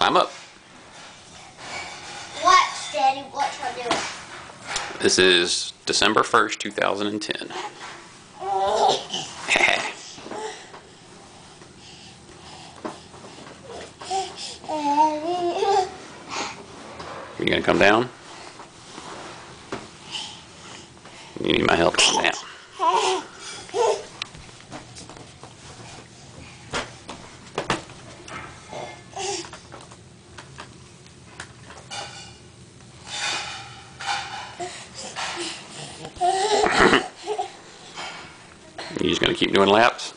Climb up. Watch, Daddy. Watch her do it. This is December 1st, 2010. You gonna come down? You need my help to come down. You just gonna keep doing laps?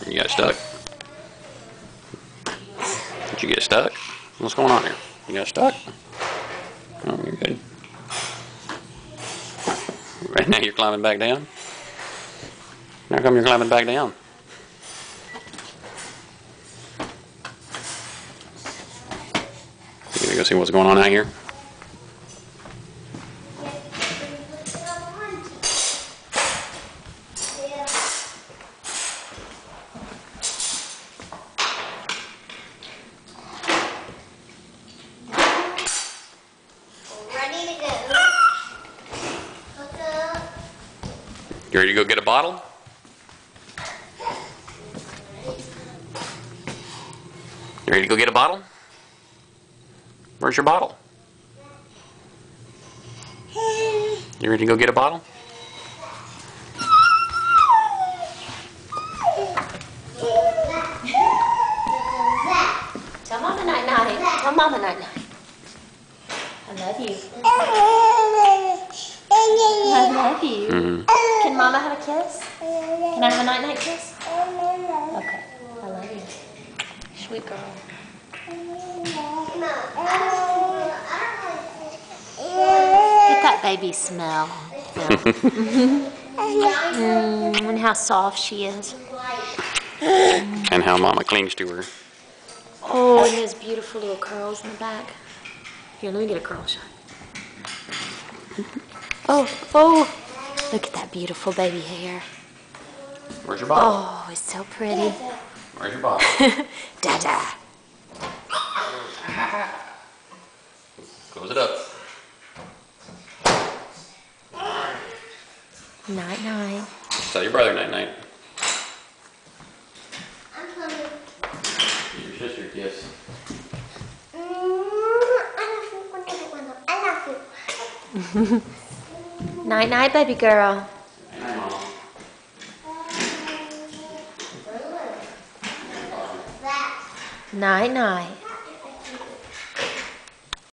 You got stuck? Did you get stuck? What's going on here? You got stuck? Oh, you're good. Right now you're climbing back down? How come you're climbing back down? You gonna go see what's going on out here? You ready to go get a bottle? You ready to go get a bottle? Where's your bottle? You ready to go get a bottle? Tell Mama night-night. Tell Mama night-night. I love you. I love you. Mm-hmm. Can Mama have a kiss? Can I have a night-night kiss? Okay. I love you. Sweet girl. Get that baby smell. And how soft she is. And how Mama clings to her. Oh, and those beautiful little curls in the back. Here, let me get a curl shot. Oh, look at that beautiful baby hair. Where's your bottle? Oh, it's so pretty. Where's your bottle? Dada. Close it up. Night night. Tell your brother night night. I'm coming. Give your sister a kiss. I love you. Night night, baby girl. Night, Mama. Night night.